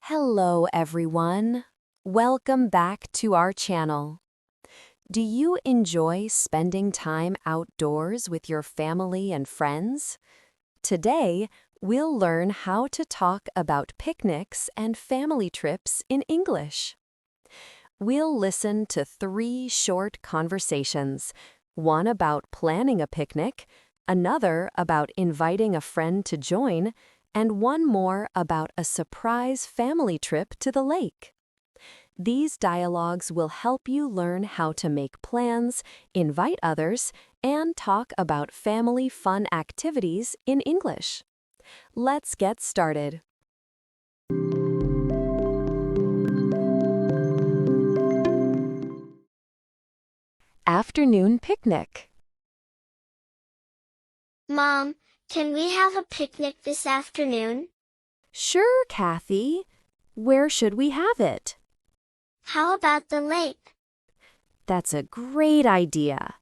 Hello, everyone. Welcome back to our channel. Do you enjoy spending time outdoors with your family and friends? Today, we'll learn how to talk about picnics and family trips in English. We'll listen to 3 short conversations, one about planning a picnic, another about inviting a friend to join, and one more about a surprise family trip to the lake. These dialogues will help you learn how to make plans, invite others, and talk about family fun activities in English. Let's get started. Afternoon picnic. Mom, can we have a picnic this afternoon? Sure, Kathy. Where should we have it? How about the lake? That's a great idea.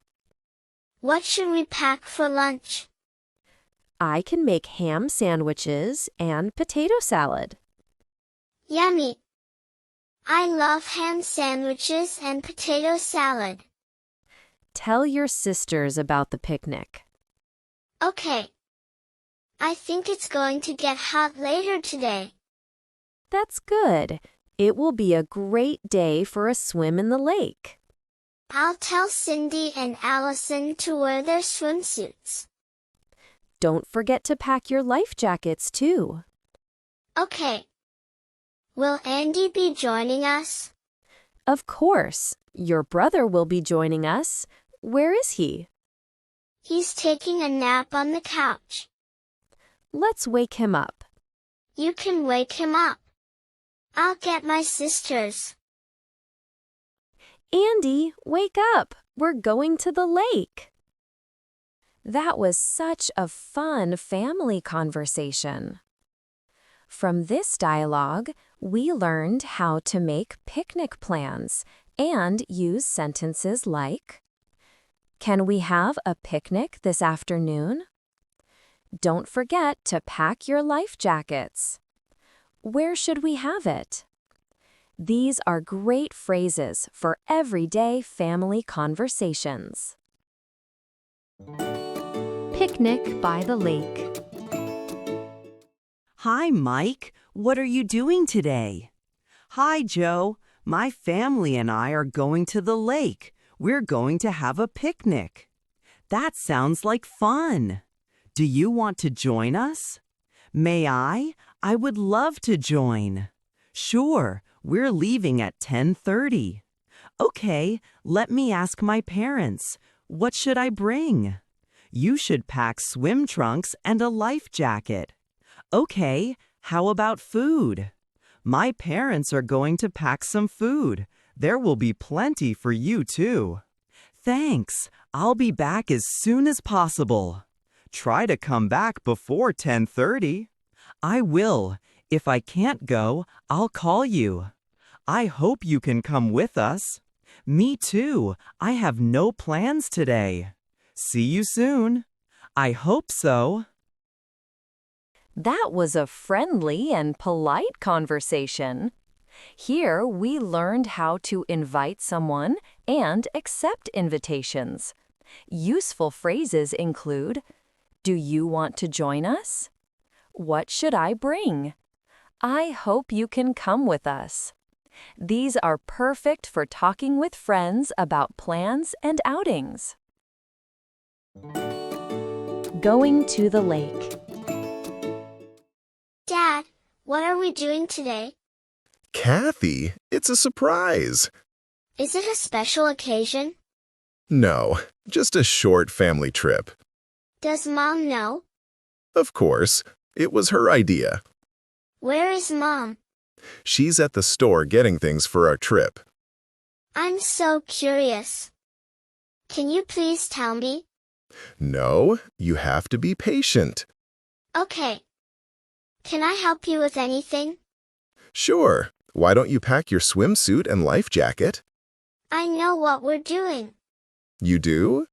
What should we pack for lunch? I can make ham sandwiches and potato salad. Yummy! I love ham sandwiches and potato salad. Tell your sisters about the picnic. Okay. I think it's going to get hot later today. That's good. It will be a great day for a swim in the lake. I'll tell Cindy and Allison to wear their swimsuits. Don't forget to pack your life jackets too. Okay. Will Andy be joining us? Of course. Your brother will be joining us. Where is he? He's taking a nap on the couch. Let's wake him up. You can wake him up. I'll get my sisters. Andy, wake up! We're going to the lake. That was such a fun family conversation. From this dialogue, we learned how to make picnic plans and use sentences like, "Can we have a picnic this afternoon?" Don't forget to pack your life jackets. Where should we have it? These are great phrases for everyday family conversations. Picnic by the lake. Hi, Mike. What are you doing today? Hi, Joe. My family and I are going to the lake. We're going to have a picnic. That sounds like fun. Do you want to join us? May I? I would love to join. Sure, we're leaving at 10:30. Okay, let me ask my parents. What should I bring? You should pack swim trunks and a life jacket. Okay, how about food? My parents are going to pack some food. There will be plenty for you too. Thanks. I'll be back as soon as possible. Try to come back before 10:30. I will. If I can't go, I'll call you. I hope you can come with us. Me too. I have no plans today. See you soon. I hope so. That was a friendly and polite conversation. Here we learned how to invite someone and accept invitations. Useful phrases include, "Do you want to join us?" "What should I bring?" "I hope you can come with us." These are perfect for talking with friends about plans and outings. Going to the lake. Dad, what are we doing today? Kathy, it's a surprise. Is it a special occasion? No, just a short family trip. Does Mom know? Of course, it was her idea. Where is Mom? She's at the store getting things for our trip. I'm so curious. Can you please tell me? No, you have to be patient. Okay. Can I help you with anything? Sure, why don't you pack your swimsuit and life jacket? I know what we're doing. You do?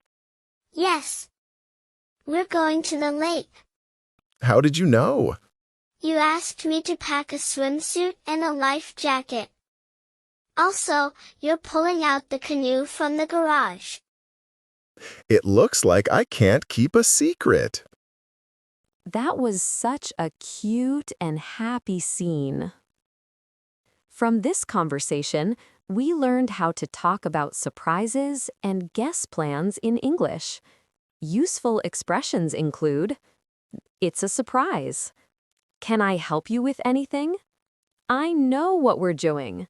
Yes. We're going to the lake. How did you know? You asked me to pack a swimsuit and a life jacket. Also, you're pulling out the canoe from the garage. It looks like I can't keep a secret. That was such a cute and happy scene. From this conversation, we learned how to talk about surprises and guest plans in English. Useful expressions include, "It's a surprise." "Can I help you with anything?" "I know what we're doing."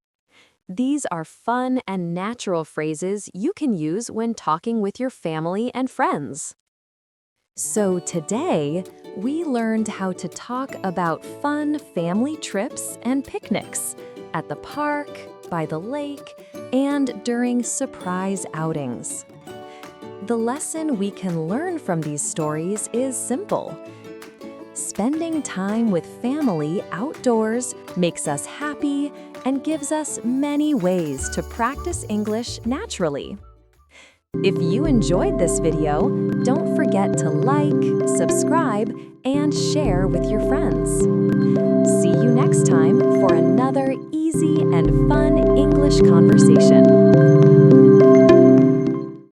These are fun and natural phrases you can use when talking with your family and friends. So today, we learned how to talk about fun family trips and picnics at the park, by the lake, and during surprise outings. The lesson we can learn from these stories is simple. Spending time with family outdoors makes us happy and gives us many ways to practice English naturally. If you enjoyed this video, don't forget to like, subscribe, and share with your friends. See you next time for another easy and fun English conversation.